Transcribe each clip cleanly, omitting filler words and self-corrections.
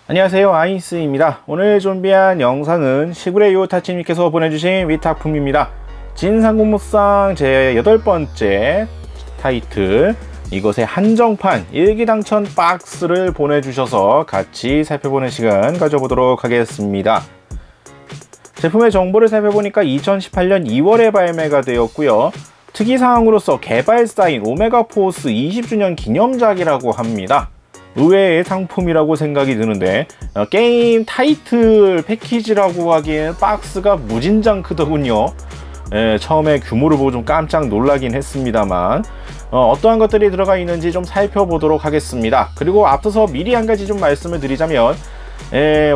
안녕하세요, 아이스입니다. 오늘 준비한 영상은 시구레 요타치님께서 보내주신 위탁품입니다. 진상공무상 제 8번째 타이틀, 이것의 한정판 일기당천 박스를 보내주셔서 같이 살펴보는 시간 가져보도록 하겠습니다. 제품의 정보를 살펴보니까 2018년 2월에 발매가 되었고요. 특이사항으로서 개발 사인 오메가포스 20주년 기념작이라고 합니다. 의외의 상품이라고 생각이 드는데 게임 타이틀 패키지라고 하기엔 박스가 무진장 크더군요. 처음에 규모를 보고 좀 깜짝 놀라긴 했습니다만 어떠한 것들이 들어가 있는지 좀 살펴보도록 하겠습니다. 그리고 앞서서 미리 한 가지 좀 말씀을 드리자면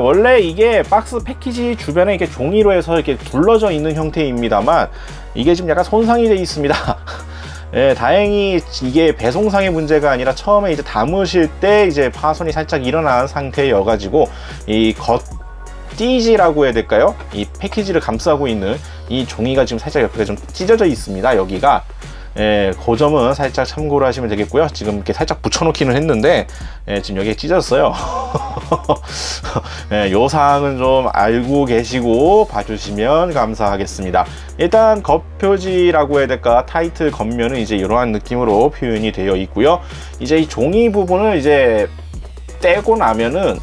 원래 이게 박스 패키지 주변에 이렇게 종이로 해서 이렇게 둘러져 있는 형태입니다만 이게 지금 약간 손상이 되어 있습니다. 다행히 이게 배송상의 문제가 아니라 처음에 이제 담으실 때 이제 파손이 살짝 일어난 상태여 가지고 이 겉띠지라고 해야 될까요? 이 패키지를 감싸고 있는 이 종이가 지금 살짝 옆에 좀 찢어져 있습니다. 여기가 그 점은 살짝 참고를 하시면 되겠고요. 지금 이렇게 살짝 붙여놓기는 했는데 지금 여기에 찢어졌어요. 요 사항은 좀 알고 계시고 봐주시면 감사하겠습니다. 일단 겉표지라고 해야 될까, 타이틀 겉면은 이제 이러한 느낌으로 표현이 되어 있고요. 이제 이 종이 부분을 이제 떼고 나면은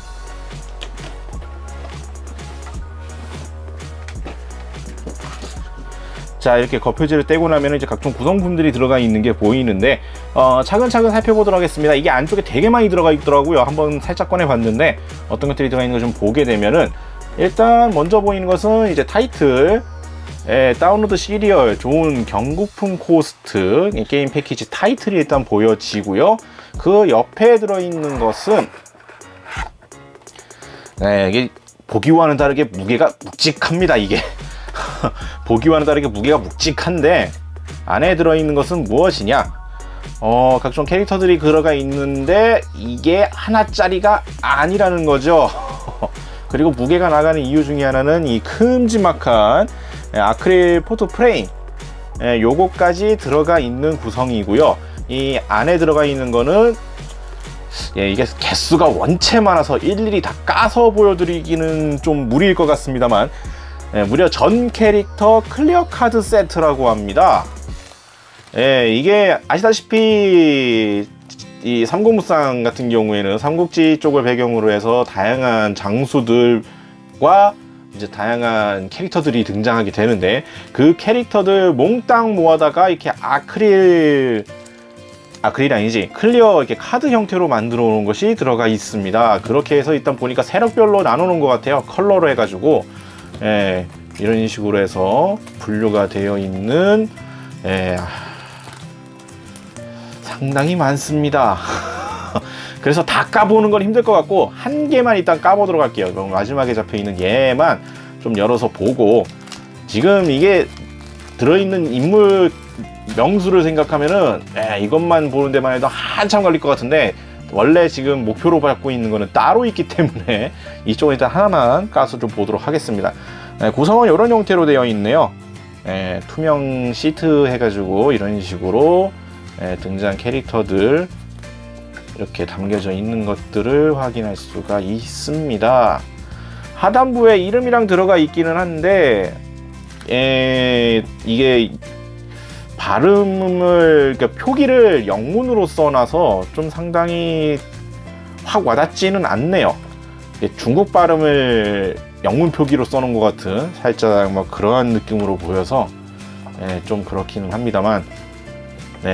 자, 이렇게 겉표지를 떼고 나면 이제 각종 구성품들이 들어가 있는 게 보이는데 차근차근 살펴보도록 하겠습니다. 이게 안쪽에 되게 많이 들어가 있더라고요. 한번 살짝 꺼내 봤는데 어떤 것들이 들어가 있는 거 좀 보게 되면은 일단 먼저 보이는 것은 이제 타이틀, 다운로드 시리얼, 좋은 경국품 코스트, 게임 패키지 타이틀이 일단 보여지고요. 그 옆에 들어있는 것은 이게 보기와는 다르게 무게가 묵직합니다. 이게 보기와는 다르게 무게가 묵직한데 안에 들어있는 것은 무엇이냐, 각종 캐릭터들이 들어가 있는데 이게 하나짜리가 아니라는 거죠. 그리고 무게가 나가는 이유 중에 하나는 이 큼지막한 아크릴 포토 프레임, 요거까지 들어가 있는 구성이고요. 이 안에 들어가 있는 거는 이게 개수가 원체 많아서 일일이 다 까서 보여드리기는 좀 무리일 것 같습니다만 무려 전 캐릭터 클리어 카드 세트라고 합니다. 이게 아시다시피 이 삼국무쌍 같은 경우에는 삼국지 쪽을 배경으로 해서 다양한 장수들과 이제 다양한 캐릭터들이 등장하게 되는데 그 캐릭터들 몽땅 모아다가 이렇게 아크릴이 아니지, 클리어 이렇게 카드 형태로 만들어 놓은 것이 들어가 있습니다. 그렇게 해서 일단 보니까 세력별로 나눠 놓은 것 같아요. 컬러로 해가지고 이런 식으로 해서 분류가 되어 있는 상당히 많습니다. 그래서 다 까보는 건 힘들 것 같고 한 개만 일단 까보도록 할게요. 그럼 마지막에 잡혀있는 얘만 좀 열어서 보고, 지금 이게 들어있는 인물 명수를 생각하면은 이것만 보는 데만 해도 한참 걸릴 것 같은데 원래 지금 목표로 받고 있는 거는 따로 있기 때문에 이쪽은 일단 하나만 까서 좀 보도록 하겠습니다. 구성은 이런 형태로 되어 있네요. 투명 시트 해가지고 이런 식으로 등장 캐릭터들 이렇게 담겨져 있는 것들을 확인할 수가 있습니다. 하단부에 이름이랑 들어가 있기는 한데 이게 발음을, 그러니까 표기를 영문으로 써놔서 좀 상당히 확 와닿지는 않네요. 중국 발음을 영문 표기로 써놓은 것 같은 살짝 뭐 그러한 느낌으로 보여서 좀 그렇기는 합니다만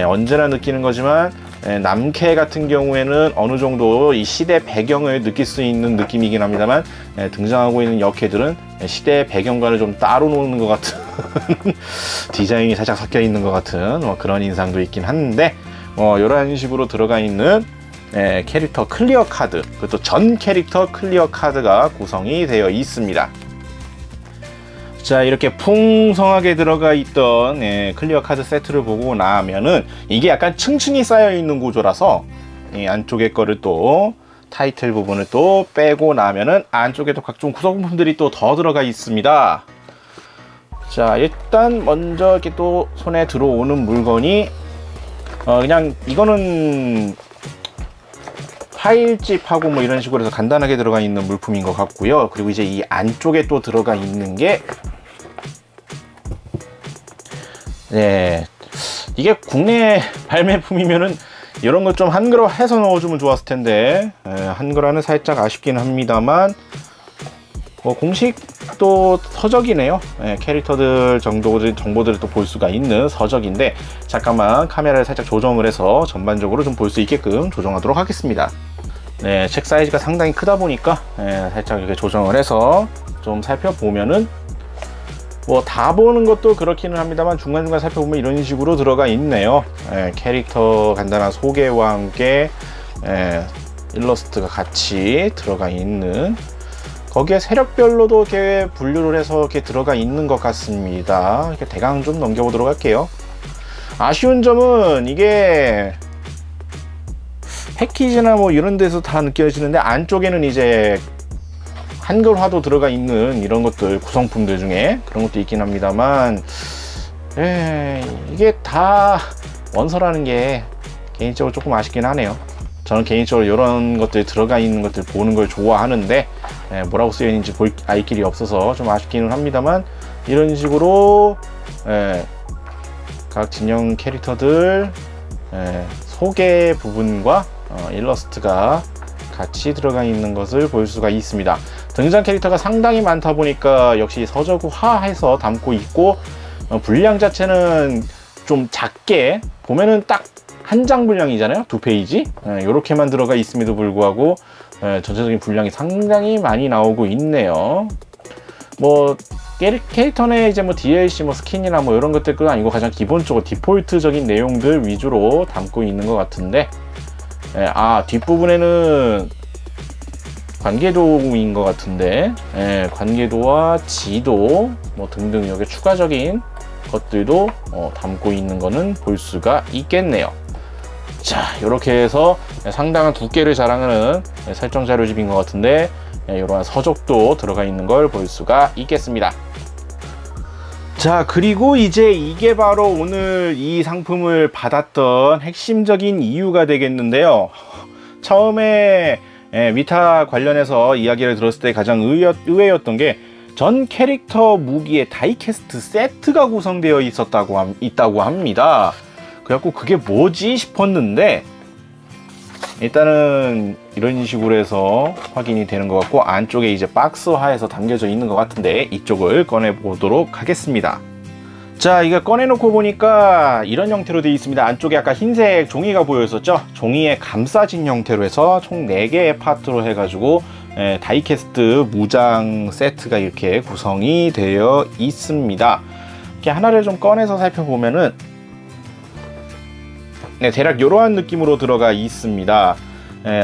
언제나 느끼는 거지만 남캐 같은 경우에는 어느 정도 이 시대 배경을 느낄 수 있는 느낌이긴 합니다만 등장하고 있는 역캐들은 시대 배경과는 좀 따로 노는 것 같은 디자인이 살짝 섞여 있는 것 같은 그런 인상도 있긴 한데 이런 식으로 들어가 있는 캐릭터 클리어 카드, 그것도 전 캐릭터 클리어 카드가 구성이 되어 있습니다. 자, 이렇게 풍성하게 들어가 있던 클리어 카드 세트를 보고 나면은 이게 약간 층층이 쌓여 있는 구조라서 이 안쪽에 거를 또 타이틀 부분을 또 빼고 나면은 안쪽에도 각종 구성품들이 또 더 들어가 있습니다. 자, 일단 먼저 이렇게 또 손에 들어오는 물건이 그냥 이거는 파일집하고 뭐 이런 식으로 해서 간단하게 들어가 있는 물품인 것 같고요. 그리고 이제 이 안쪽에 또 들어가 있는 게, 네, 이게 국내 발매품이면은 이런 것 좀 한글화 해서 넣어주면 좋았을 텐데, 한글화는 살짝 아쉽긴 합니다만, 공식도 서적이네요. 캐릭터들 정보들을 또 볼 수가 있는 서적인데, 잠깐만 카메라를 살짝 조정을 해서 전반적으로 좀 볼 수 있게끔 조정하도록 하겠습니다. 네, 책 사이즈가 상당히 크다 보니까 살짝 이렇게 조정을 해서 좀 살펴보면은, 뭐 다 보는 것도 그렇기는 합니다만 중간중간 살펴보면 이런 식으로 들어가 있네요. 캐릭터 간단한 소개와 함께 일러스트가 같이 들어가 있는, 거기에 세력별로도 이렇게 분류를 해서 이렇게 들어가 있는 것 같습니다. 이렇게 대강 좀 넘겨보도록 할게요. 아쉬운 점은 이게 패키지나 뭐 이런 데서 다 느껴지는데, 안쪽에는 이제 한글화도 들어가 있는 이런 것들, 구성품들 중에 그런 것도 있긴 합니다만, 이게 다 원서라는 게 개인적으로 조금 아쉽긴 하네요. 저는 개인적으로 이런 것들 들어가 있는 것들 보는 걸 좋아하는데, 뭐라고 쓰여 있는지 볼 알 길이 없어서 좀 아쉽기는 합니다만, 이런 식으로 각 진영 캐릭터들 소개 부분과 일러스트가 같이 들어가 있는 것을 볼 수가 있습니다. 등장 캐릭터가 상당히 많다 보니까 역시 서적화해서 담고 있고, 분량 자체는 좀 작게 보면은 딱 한 장 분량이잖아요. 2페이지 이렇게만 들어가 있음에도 불구하고 전체적인 분량이 상당히 많이 나오고 있네요. 뭐 캐릭터 내 이제 뭐 DLC 뭐 스킨이나 뭐 이런 것들도 아니고 가장 기본적으로 디폴트적인 내용들 위주로 담고 있는 것 같은데, 뒷부분에는 관계도인 것 같은데, 관계도와 지도 뭐 등등 여기 추가적인 것들도 담고 있는 거는 볼 수가 있겠네요. 자, 이렇게 해서 상당한 두께를 자랑하는 설정 자료집인 것 같은데, 이러한 서적도 들어가 있는 걸 볼 수가 있겠습니다. 자, 그리고 이제 이게 바로 오늘 이 상품을 받았던 핵심적인 이유가 되겠는데요. 처음에 위탁 관련해서 이야기를 들었을 때 가장 의외였던 게, 전 캐릭터 무기에 다이캐스트 세트가 구성되어 있다고 합니다. 그래갖고 그게 뭐지 싶었는데, 일단은 이런 식으로 해서 확인이 되는 것 같고, 안쪽에 이제 박스화해서 담겨져 있는 것 같은데, 이쪽을 꺼내 보도록 하겠습니다. 자, 이거 꺼내놓고 보니까 이런 형태로 되어 있습니다. 안쪽에 아까 흰색 종이가 보였었죠. 종이에 감싸진 형태로 해서 총 4개의 파트로 해가지고 다이캐스트 무장 세트가 이렇게 구성이 되어 있습니다. 이렇게 하나를 좀 꺼내서 살펴보면은, 대략 이러한 느낌으로 들어가 있습니다.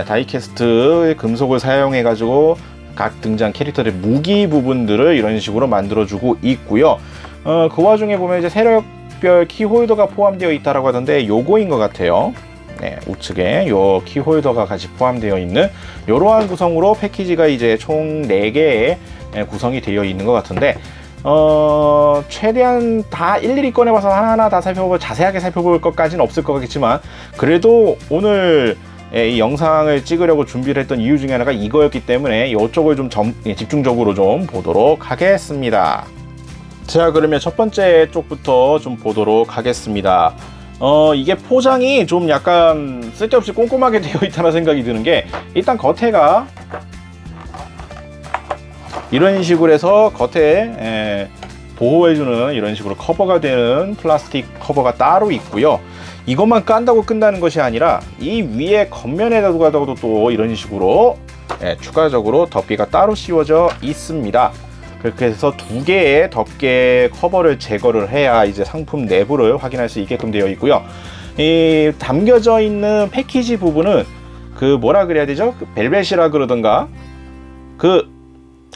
다이캐스트 금속을 사용해 가지고 각 등장 캐릭터의 무기 부분들을 이런 식으로 만들어 주고 있고요. 그 와중에 보면 이제 세력별 키홀더가 포함되어 있다라고 하던데, 요거인 것 같아요. 우측에 요 키홀더가 같이 포함되어 있는 이러한 구성으로 패키지가 이제 총 4개의 구성이 되어 있는 것 같은데, 최대한 다 일일이 꺼내봐서 하나하나 다 자세하게 살펴볼 것까지는 없을 것 같겠지만, 그래도 오늘 이 영상을 찍으려고 준비를 했던 이유 중에 하나가 이거였기 때문에 이쪽을 좀 집중적으로 좀 보도록 하겠습니다. 자, 그러면 첫 번째 쪽부터 좀 보도록 하겠습니다. 이게 포장이 좀 약간 쓸데없이 꼼꼼하게 되어 있다는 생각이 드는 게, 일단 겉에가 이런 식으로 해서 겉에 보호해주는 이런 식으로 커버가 되는 플라스틱 커버가 따로 있고요. 이것만 깐다고 끝나는 것이 아니라 이 위에 겉면에다가도 또 이런 식으로 추가적으로 덮개가 따로 씌워져 있습니다. 그렇게 해서 2개의 덮개 커버를 제거를 해야 이제 상품 내부를 확인할 수 있게끔 되어 있고요. 이 담겨져 있는 패키지 부분은 그 뭐라 그래야 되죠? 그 벨벳이라 그러던가, 그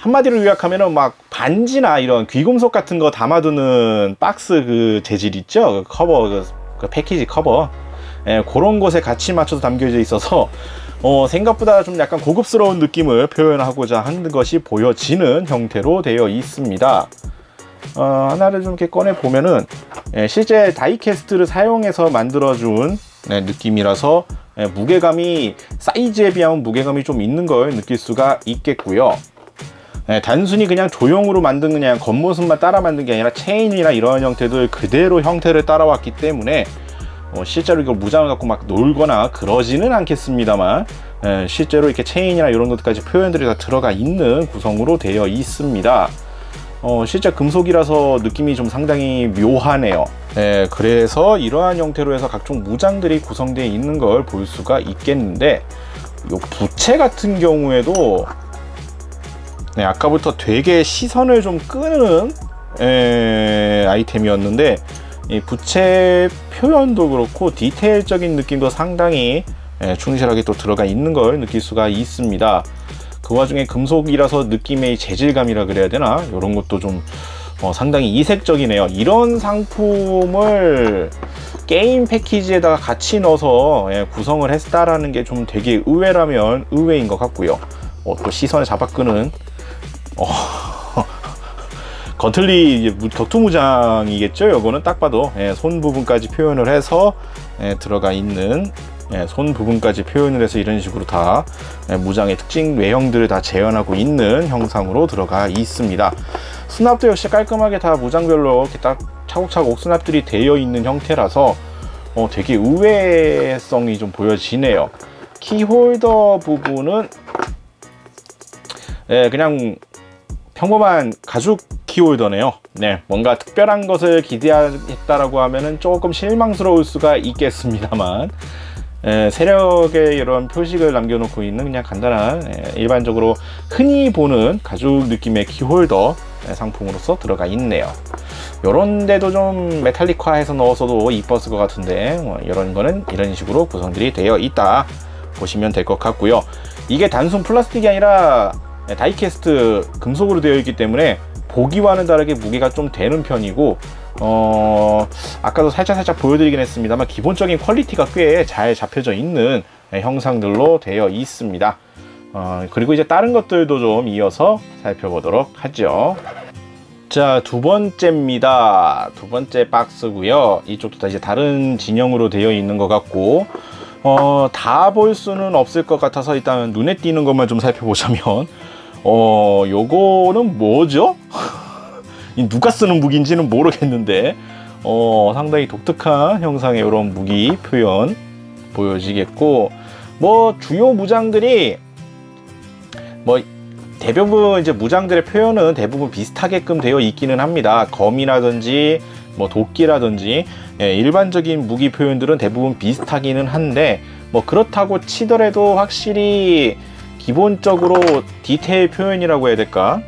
한마디로 요약하면은 막 반지나 이런 귀금속 같은 거 담아두는 박스 그 재질 있죠? 그 커버, 그 패키지 커버, 그런 곳에 같이 맞춰서 담겨져 있어서 생각보다 좀 약간 고급스러운 느낌을 표현하고자 하는 것이 보여지는 형태로 되어 있습니다. 하나를 좀 이렇게 꺼내 보면은 실제 다이캐스트를 사용해서 만들어준 느낌이라서 무게감이 사이즈에 비하면 무게감이 좀 있는 걸 느낄 수가 있겠고요. 단순히 그냥 조형으로 만든 그냥 겉모습만 따라 만든 게 아니라 체인이나 이러한 형태들 그대로 형태를 따라왔기 때문에 실제로 이걸 무장을 갖고 막 놀거나 그러지는 않겠습니다만 실제로 이렇게 체인이나 이런 것들까지 표현들이 다 들어가 있는 구성으로 되어 있습니다. 실제 금속이라서 느낌이 좀 상당히 묘하네요. 그래서 이러한 형태로 해서 각종 무장들이 구성되어 있는 걸 볼 수가 있겠는데, 이 부채 같은 경우에도 아까부터 되게 시선을 좀 끄는 아이템이었는데, 이 부채 표현도 그렇고 디테일적인 느낌도 상당히 충실하게 또 들어가 있는 걸 느낄 수가 있습니다. 그 와중에 금속이라서 느낌의 재질감이라 그래야 되나? 이런 것도 좀 상당히 이색적이네요. 이런 상품을 게임 패키지에다가 같이 넣어서 구성을 했다라는 게 좀 되게 의외라면 의외인 것 같고요. 또 시선을 잡아끄는 거틀리 격투무장이겠죠. 요거는 딱 봐도 손 부분까지 표현을 해서 들어가 있는, 손 부분까지 표현을 해서 이런 식으로 다 무장의 특징 외형들을 다 재현하고 있는 형상으로 들어가 있습니다. 수납도 역시 깔끔하게 다 무장별로 이렇게 딱 차곡차곡 수납들이 되어 있는 형태라서 되게 의외성이 좀 보여지네요. 키홀더 부분은 그냥 평범한 가죽 키홀더네요. 뭔가 특별한 것을 기대했다라고 하면은 조금 실망스러울 수가 있겠습니다만, 세력의 이런 표식을 남겨놓고 있는 그냥 간단한 일반적으로 흔히 보는 가죽 느낌의 키홀더 상품으로서 들어가 있네요. 요런 데도 좀 메탈릭화해서 넣어서도 이뻤을 것 같은데, 이런 거는 이런 식으로 구성들이 되어 있다 보시면 될 것 같고요. 이게 단순 플라스틱이 아니라 다이캐스트 금속으로 되어 있기 때문에 보기와는 다르게 무게가 좀 되는 편이고, 아까도 살짝 보여드리긴 했습니다만 기본적인 퀄리티가 꽤 잘 잡혀져 있는 형상들로 되어 있습니다. 그리고 이제 다른 것들도 좀 이어서 살펴보도록 하죠. 자, 두 번째입니다. 두 번째 박스고요. 이쪽도 다 이제 다른 진영으로 되어 있는 것 같고, 다 볼 수는 없을 것 같아서 일단 눈에 띄는 것만 좀 살펴보자면, 요거는 뭐죠? 누가 쓰는 무기인지는 모르겠는데, 상당히 독특한 형상의 이런 무기 표현 보여지겠고, 주요 무장들이 대부분 이제 무장들의 표현은 대부분 비슷하게끔 되어 있기는 합니다. 검이라든지 도끼라든지 일반적인 무기 표현들은 대부분 비슷하기는 한데, 그렇다고 치더라도 확실히 기본적으로 디테일 표현이라고 해야 될까?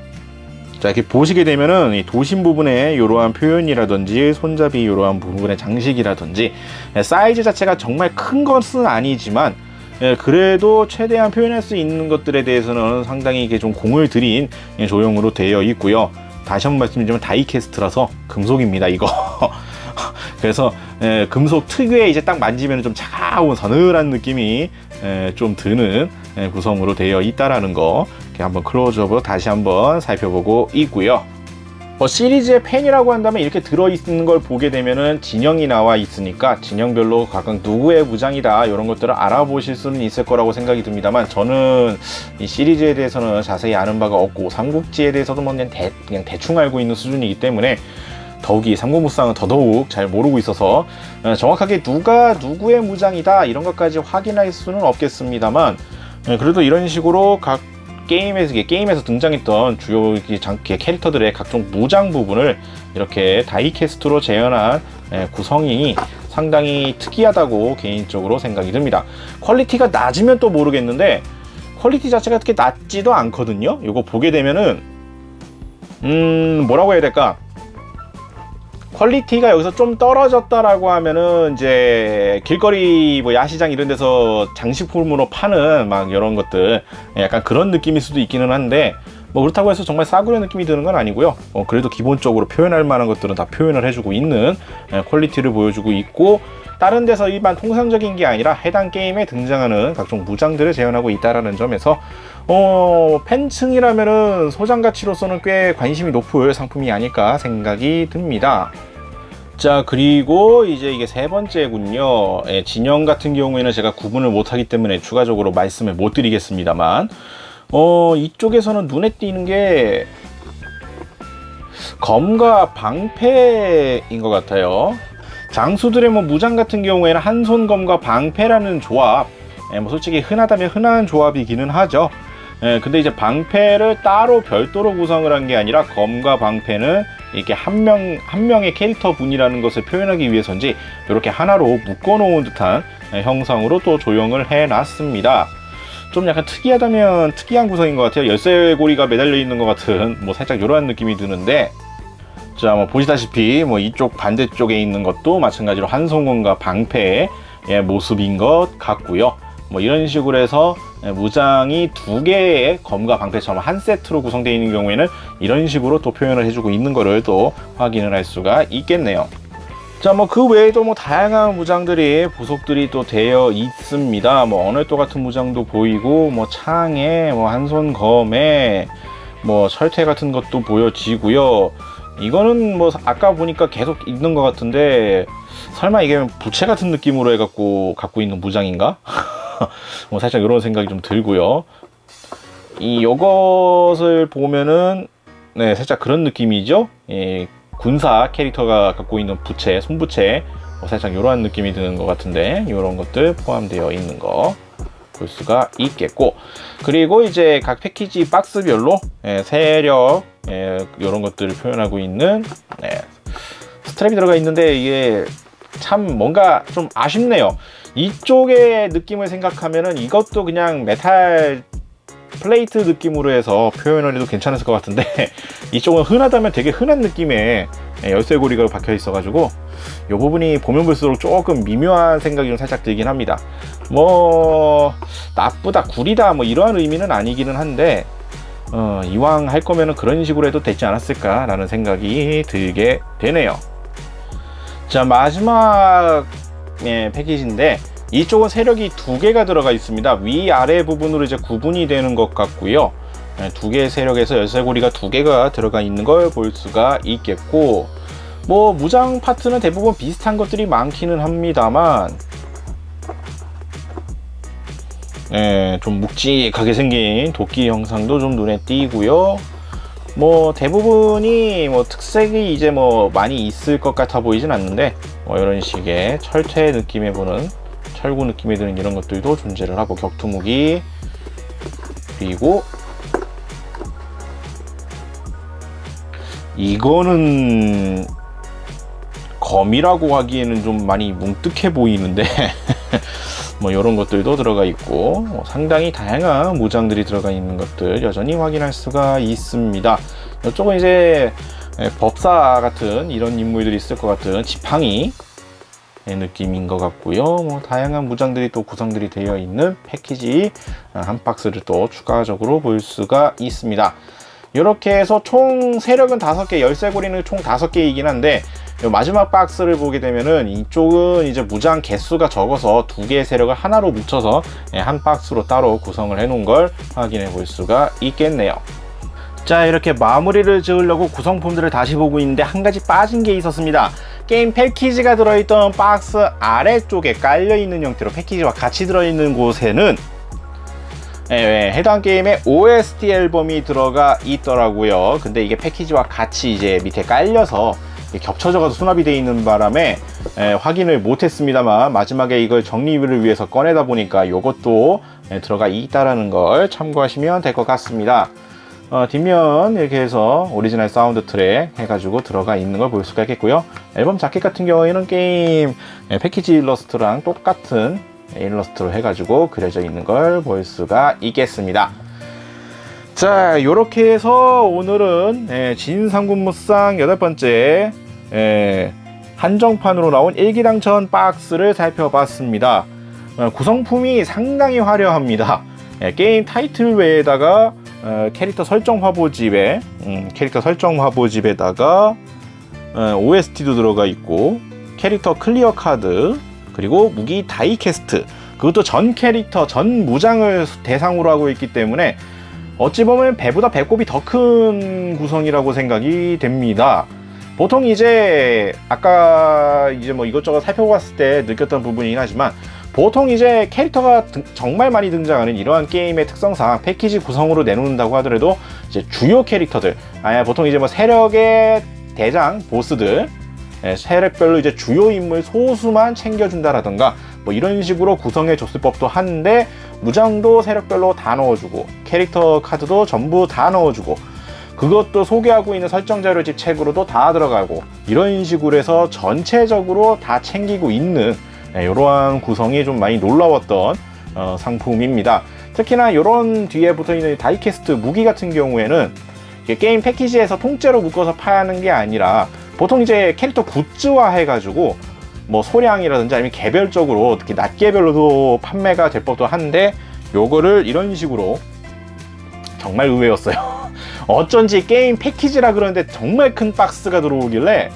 자, 이렇게 보시게 되면은 이 도심 부분에 이러한 표현이라든지 손잡이 이러한 부분의 장식이라든지 사이즈 자체가 정말 큰 것은 아니지만 그래도 최대한 표현할 수 있는 것들에 대해서는 상당히 이게 좀 공을 들인 조형으로 되어 있고요. 다시 한번 말씀드리면 다이캐스트라서 금속입니다, 이거. 그래서 금속 특유의 이제 딱 만지면 좀 차가운 서늘한 느낌이 좀 드는 구성으로 되어 있다라는 거, 이렇게 한번 클로즈업으로 다시 한번 살펴보고 있고요. 시리즈의 펜이라고 한다면 이렇게 들어있는 걸 보게 되면은 진영이 나와 있으니까 진영별로 각각 누구의 무장이다 이런 것들을 알아보실 수는 있을 거라고 생각이 듭니다만, 저는 이 시리즈에 대해서는 자세히 아는 바가 없고 삼국지에 대해서도 그냥 대충 알고 있는 수준이기 때문에 더욱이 삼국무쌍은 더더욱 잘 모르고 있어서 정확하게 누가 누구의 무장이다 이런 것까지 확인할 수는 없겠습니다만, 그래도 이런 식으로 각 게임에서 등장했던 주요 캐릭터들의 각종 무장 부분을 이렇게 다이캐스트로 재현한 구성이 상당히 특이하다고 개인적으로 생각이 듭니다. 퀄리티가 낮으면 또 모르겠는데 퀄리티 자체가 그렇게 낮지도 않거든요. 이거 보게 되면은 뭐라고 해야 될까? 퀄리티가 여기서 좀 떨어졌다라고 하면은 이제 길거리 야시장 이런 데서 장식품으로 파는 막 이런 것들 약간 그런 느낌일 수도 있기는 한데, 그렇다고 해서 정말 싸구려 느낌이 드는 건 아니고요. 그래도 기본적으로 표현할 만한 것들은 다 표현을 해주고 있는 퀄리티를 보여주고 있고, 다른 데서 일반 통상적인 게 아니라 해당 게임에 등장하는 각종 무장들을 재현하고 있다라는 점에서 팬층이라면은 소장 가치로서는 꽤 관심이 높을 상품이 아닐까 생각이 듭니다. 자, 그리고 이제 이게 세 번째군요. 예, 진영 같은 경우에는 제가 구분을 못하기 때문에 추가적으로 말씀을 못 드리겠습니다만, 이쪽에서는 눈에 띄는 게 검과 방패인 것 같아요. 장수들의 뭐 무장 같은 경우에는 한손검과 방패라는 조합, 뭐 솔직히 흔하다면 흔한 조합이기는 하죠. 근데 이제 방패를 따로 별도로 구성을 한 게 아니라 검과 방패는 이렇게 한 명의 캐릭터 분이라는 것을 표현하기 위해서인지 이렇게 하나로 묶어 놓은 듯한 형상으로 또 조형을 해 놨습니다. 좀 약간 특이하다면 특이한 구성인 것 같아요. 열쇠고리가 매달려 있는 것 같은 뭐 살짝 이러한 느낌이 드는데, 자, 뭐 보시다시피 뭐 이쪽 반대쪽에 있는 것도 마찬가지로 한손검과 방패의 모습인 것 같고요. 뭐 이런 식으로 해서 무장이 두 개의 검과 방패처럼 한 세트로 구성되어 있는 경우에는 이런 식으로 또 표현을 해주고 있는 거를 또 확인을 할 수가 있겠네요. 자, 뭐 그 외에도 뭐 다양한 무장들이 부속들이 또 되어 있습니다. 뭐 언월도 같은 무장도 보이고, 뭐 창에, 뭐 한손검에, 뭐 철퇴 같은 것도 보여지고요. 이거는 뭐 아까 보니까 계속 있는 것 같은데, 설마 이게 부채 같은 느낌으로 해갖고 갖고 있는 무장인가? 뭐 살짝 이런 생각이 좀 들고요. 요것을 보면은 네, 살짝 그런 느낌이죠. 군사 캐릭터가 갖고 있는 부채, 손부채, 뭐 살짝 이러한 느낌이 드는 것 같은데, 이런 것들 포함되어 있는 거 볼 수가 있겠고, 그리고 이제 각 패키지 박스별로 세력 이런 것들을 표현하고 있는 스트랩이 들어가 있는데, 이게 참 뭔가 좀 아쉽네요. 이쪽의 느낌을 생각하면은 이것도 그냥 메탈 플레이트 느낌으로 해서 표현을 해도 괜찮았을 것 같은데, 이쪽은 흔하다면 되게 흔한 느낌의 열쇠고리가 박혀 있어 가지고 이 부분이 보면 볼수록 조금 미묘한 생각이 좀 살짝 들긴 합니다. 뭐 나쁘다, 구리다 뭐 이러한 의미는 아니기는 한데, 이왕 할 거면은 그런 식으로 해도 되지 않았을까 라는 생각이 들게 되네요. 자, 마지막 패키지인데, 이쪽은 세력이 두 개가 들어가 있습니다. 위아래 부분으로 이제 구분이 되는 것 같고요. 두 개의 세력에서 열쇠고리가 두 개가 들어가 있는 걸 볼 수가 있겠고, 뭐 무장 파트는 대부분 비슷한 것들이 많기는 합니다만, 좀 묵직하게 생긴 도끼 형상도 좀 눈에 띄고요. 뭐 대부분이 뭐 특색이 이제 뭐 많이 있을 것 같아 보이진 않는데, 뭐 이런 식의 철퇴 느낌의 보는, 철구 느낌이 드는 이런 것들도 존재를 하고, 격투무기, 그리고 이거는 검이라고 하기에는 좀 많이 뭉뜩해 보이는데 뭐 이런 것들도 들어가 있고, 상당히 다양한 무장들이 들어가 있는 것들 여전히 확인할 수가 있습니다. 이쪽은 이제 법사 같은 이런 인물들이 있을 것 같은 지팡이 느낌인 것 같고요. 뭐 다양한 무장들이 또 구성들이 되어 있는 패키지 한 박스를 또 추가적으로 볼 수가 있습니다. 이렇게 해서 총 세력은 5개, 열쇠고리는 총 5개이긴 한데, 마지막 박스를 보게 되면은 이쪽은 이제 무장 개수가 적어서 2개의 세력을 하나로 뭉쳐서 한 박스로 따로 구성을 해 놓은 걸 확인해 볼 수가 있겠네요. 자, 이렇게 마무리를 지으려고 구성품들을 다시 보고 있는데 한 가지 빠진 게 있었습니다. 게임 패키지가 들어있던 박스 아래쪽에 깔려있는 형태로 패키지와 같이 들어있는 곳에는 해당 게임의 OST 앨범이 들어가 있더라고요. 근데 이게 패키지와 같이 이제 밑에 깔려서 겹쳐져서 수납이 되어 있는 바람에 확인을 못했습니다만, 마지막에 이걸 정리를 위해서 꺼내다 보니까 이것도 들어가 있다라는 걸 참고하시면 될 것 같습니다. 뒷면 이렇게 해서 오리지널 사운드 트랙 해가지고 들어가 있는 걸 볼 수가 있겠고요. 앨범 자켓 같은 경우에는 게임 패키지 일러스트랑 똑같은 일러스트로 해가지고 그려져 있는 걸 볼 수가 있겠습니다. 자, 요렇게 해서 오늘은 진상군무상 8번째 한정판으로 나온 일기당천 박스를 살펴봤습니다. 구성품이 상당히 화려합니다. 게임 타이틀 외에다가 캐릭터 설정 화보집에다가 OST도 들어가 있고, 캐릭터 클리어 카드, 그리고 무기 다이캐스트, 그것도 전 캐릭터, 전 무장을 대상으로 하고 있기 때문에 어찌 보면 배보다 배꼽이 더 큰 구성이라고 생각이 됩니다. 보통 이제 아까 이제 뭐 이것저것 살펴봤을 때 느꼈던 부분이긴 하지만, 보통 이제 캐릭터가 정말 많이 등장하는 이러한 게임의 특성상 패키지 구성으로 내놓는다고 하더라도 이제 주요 캐릭터들, 보통 이제 뭐 세력의 대장 보스들, 세력별로 이제 주요 인물 소수만 챙겨준다라던가 뭐 이런 식으로 구성해 줬을 법도 한데, 무장도 세력별로 다 넣어주고 캐릭터 카드도 전부 다 넣어주고 그것도 소개하고 있는 설정 자료집 책으로도 다 들어가고, 이런 식으로 해서 전체적으로 다 챙기고 있는 이러한 구성이 좀 많이 놀라웠던 상품입니다. 특히나 이런 뒤에 붙어있는 다이캐스트 무기 같은 경우에는 게임 패키지에서 통째로 묶어서 파는 게 아니라 보통 이제 캐릭터 굿즈화 해가지고 뭐 소량이라든지 아니면 개별적으로 특히 낱개별로도 판매가 될 법도 한데, 요거를 이런 식으로 정말 의외였어요. 어쩐지 게임 패키지라 그러는데 정말 큰 박스가 들어오길래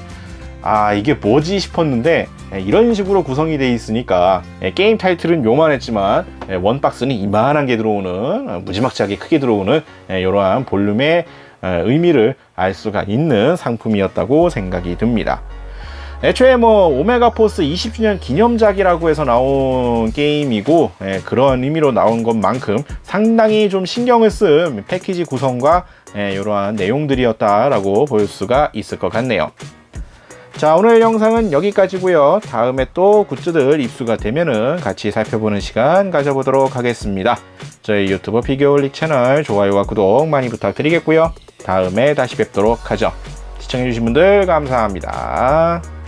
이게 뭐지 싶었는데, 이런 식으로 구성이 돼 있으니까 게임 타이틀은 요만했지만 원박스는 이만한 게 들어오는, 무지막지하게 크게 들어오는 이러한 볼륨의 의미를 알 수가 있는 상품이었다고 생각이 듭니다. 애초에 뭐 오메가 포스 20주년 기념작이라고 해서 나온 게임이고, 그런 의미로 나온 것만큼 상당히 좀 신경을 쓴 패키지 구성과 이러한 내용들이었다라고 볼 수가 있을 것 같네요. 자, 오늘 영상은 여기까지고요. 다음에 또 굿즈들 입수가 되면은 같이 살펴보는 시간 가져보도록 하겠습니다. 저희 유튜브 피규어홀릭 채널 좋아요와 구독 많이 부탁드리겠고요. 다음에 다시 뵙도록 하죠. 시청해주신 분들 감사합니다.